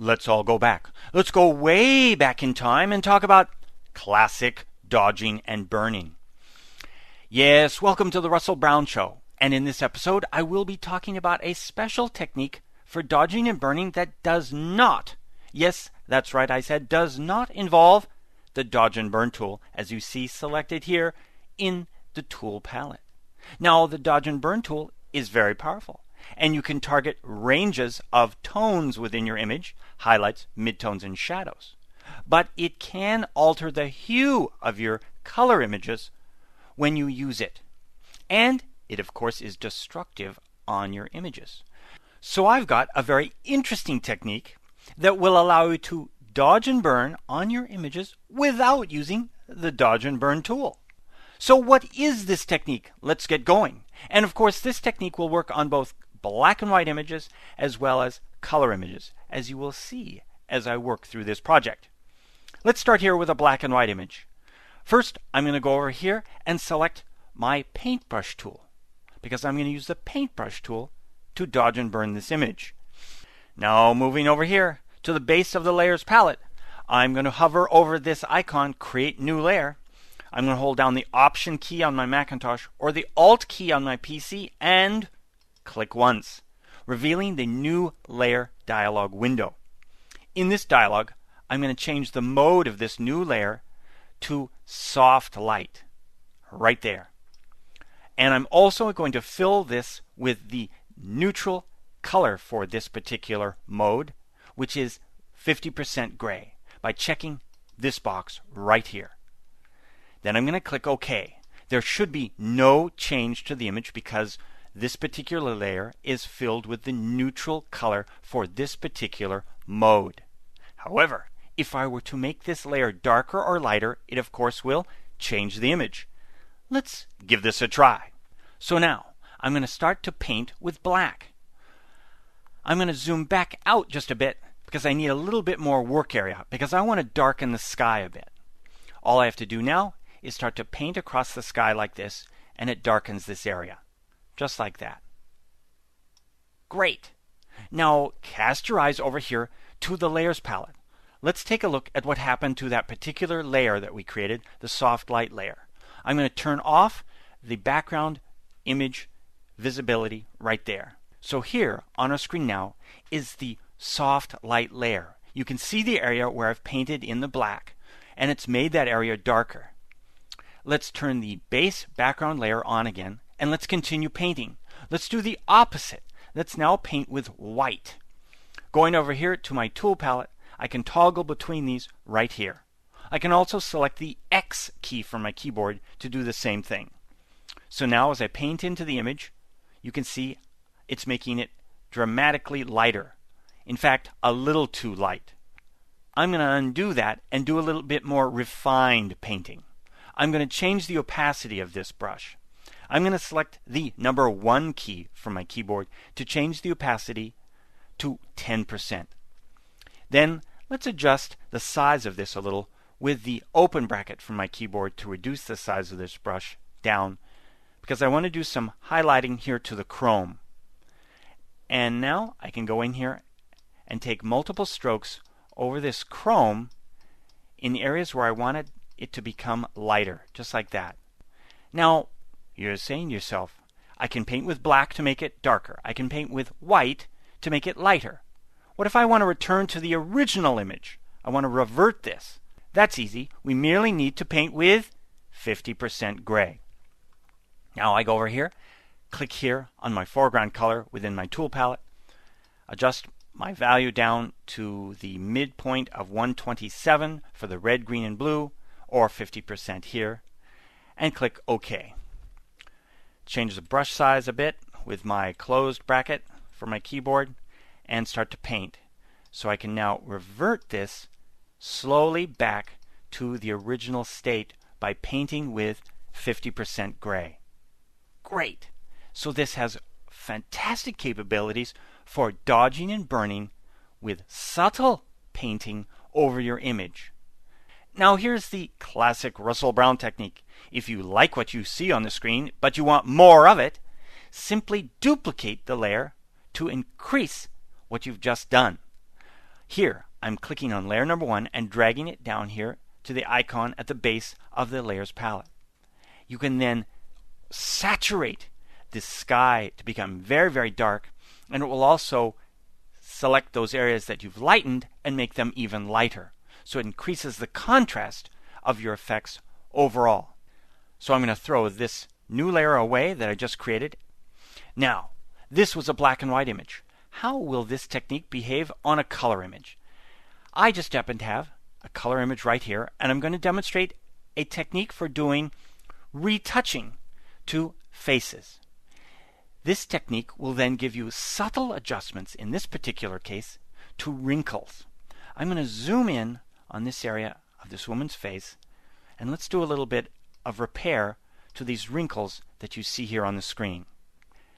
let's all go back. Let's go way back in time and talk about classic dodging and burning. Yes, welcome to the Russell Brown Show. And in this episode, I will be talking about a special technique for dodging and burning that does not, yes, that's right, I said, does not involve the dodge and burn tool, as you see selected here in the tool palette. Now, the dodge and burn tool is very powerful, and you can target ranges of tones within your image, highlights, midtones, and shadows. But it can alter the hue of your color images when you use it. And it, of course, is destructive on your images. So I've got a very interesting technique that will allow you to dodge and burn on your images without using the dodge and burn tool. So what is this technique? Let's get going. And of course, this technique will work on both black and white images as well as color images, as you will see as I work through this project. Let's start here with a black and white image. First, I'm going to go over here and select my paintbrush tool, because I'm going to use the paintbrush tool to dodge and burn this image. Now moving over here to the base of the layers palette, I'm going to hover over this icon, create new layer. I'm going to hold down the Option key on my Macintosh or the Alt key on my PC and click once, revealing the new layer dialog window. In this dialog, I'm going to change the mode of this new layer to soft light, right there. And I'm also going to fill this with the neutral color for this particular mode, which is 50% gray, by checking this box right here. Then I'm going to click OK. There should be no change to the image because this particular layer is filled with the neutral color for this particular mode. However, if I were to make this layer darker or lighter, it of course will change the image. Let's give this a try. So now, I'm going to start to paint with black. I'm going to zoom back out just a bit because I need a little bit more work area because I want to darken the sky a bit. All I have to do now is start to paint across the sky like this, and it darkens this area. Just like that. Great! Now cast your eyes over here to the layers palette. Let's take a look at what happened to that particular layer that we created, the soft light layer. I'm going to turn off the background image visibility right there. So here on our screen now is the soft light layer. You can see the area where I've painted in the black, and it's made that area darker. Let's turn the base background layer on again, and let's continue painting. Let's do the opposite. Let's now paint with white. Going over here to my tool palette, I can toggle between these right here. I can also select the X key from my keyboard to do the same thing. So now as I paint into the image, you can see it's making it dramatically lighter. In fact, a little too light. I'm going to undo that and do a little bit more refined painting. I'm going to change the opacity of this brush. I'm going to select the number 1 key from my keyboard to change the opacity to 10%. Then let's adjust the size of this a little with the open bracket from my keyboard to reduce the size of this brush down, because I want to do some highlighting here to the chrome. And now I can go in here and take multiple strokes over this chrome in the areas where I wanted it to become lighter, just like that. Now, you're saying to yourself, I can paint with black to make it darker. I can paint with white to make it lighter. What if I want to return to the original image? I want to revert this. That's easy. We merely need to paint with 50% gray. Now I go over here, click here on my foreground color within my tool palette, adjust my value down to the midpoint of 127 for the red, green, and blue, or 50% here, and click OK. Change the brush size a bit with my closed bracket for my keyboard and start to paint. So I can now revert this slowly back to the original state by painting with 50% gray. Great! So this has fantastic capabilities for dodging and burning with subtle painting over your image. Now here's the classic Russell Brown technique. If you like what you see on the screen, but you want more of it, simply duplicate the layer to increase what you've just done. Here, I'm clicking on layer number 1 and dragging it down here to the icon at the base of the layers palette. You can then saturate this sky to become very, very dark, and it will also select those areas that you've lightened and make them even lighter. So it increases the contrast of your effects overall. So I'm going to throw this new layer away that I just created. Now, this was a black and white image. How will this technique behave on a color image? I just happen to have a color image right here, and I'm going to demonstrate a technique for doing retouching to faces. This technique will then give you subtle adjustments, in this particular case, to wrinkles. I'm going to zoom in on this area of this woman's face, and let's do a little bit of repair to these wrinkles that you see here on the screen.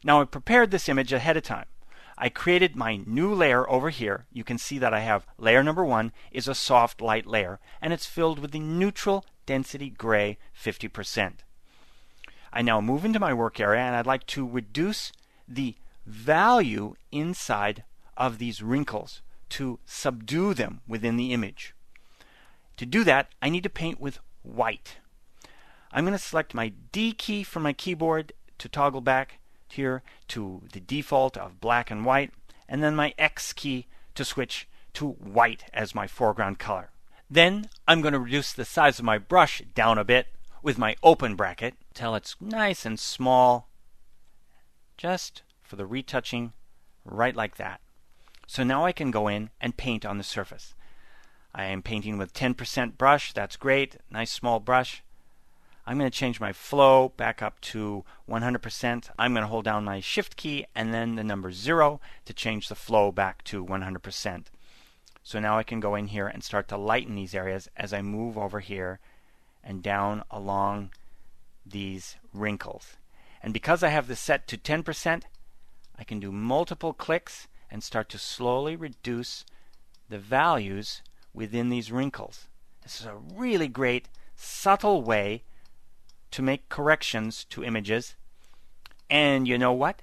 Now, I prepared this image ahead of time. I created my new layer over here. You can see that I have layer number 1 is a soft light layer, and it's filled with the neutral density gray 50%. I now move into my work area, and I'd like to reduce the value inside of these wrinkles to subdue them within the image. To do that, I need to paint with white. I'm going to select my D key from my keyboard to toggle back here to the default of black and white, and then my X key to switch to white as my foreground color. Then I'm going to reduce the size of my brush down a bit with my open bracket till it's nice and small, just for the retouching, right like that. So now I can go in and paint on the surface. I am painting with 10% brush. That's great. Nice small brush. I'm going to change my flow back up to 100%. I'm going to hold down my shift key and then the number 0 to change the flow back to 100%. So now I can go in here and start to lighten these areas as I move over here and down along these wrinkles. And because I have this set to 10%, I can do multiple clicks and start to slowly reduce the values within these wrinkles. This is a really great, subtle way to make corrections to images. And you know what?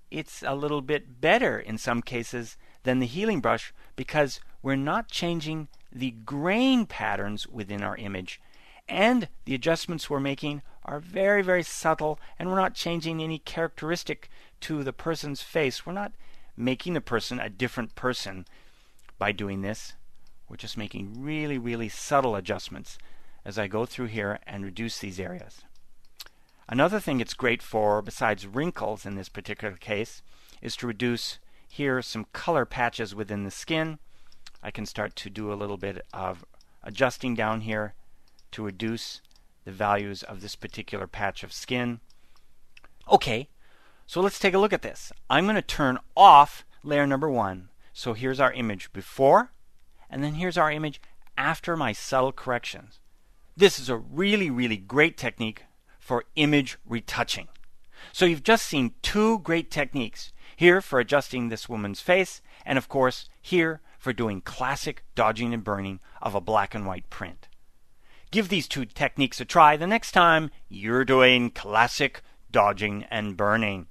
It's a little bit better in some cases than the healing brush because we're not changing the grain patterns within our image. And the adjustments we're making are very, very subtle, and we're not changing any characteristic to the person's face. We're not making the person a different person by doing this. We're just making really, really subtle adjustments as I go through here and reduce these areas. Another thing it's great for, besides wrinkles in this particular case, is to reduce here some color patches within the skin. I can start to do a little bit of adjusting down here to reduce the values of this particular patch of skin. Okay, so let's take a look at this. I'm going to turn off layer number 1. So here's our image before, and then here's our image after my subtle corrections. This is a really, really great technique for image retouching. So you've just seen 2 great techniques. Here for adjusting this woman's face, and of course here for doing classic dodging and burning of a black and white print. Give these 2 techniques a try the next time you're doing classic dodging and burning.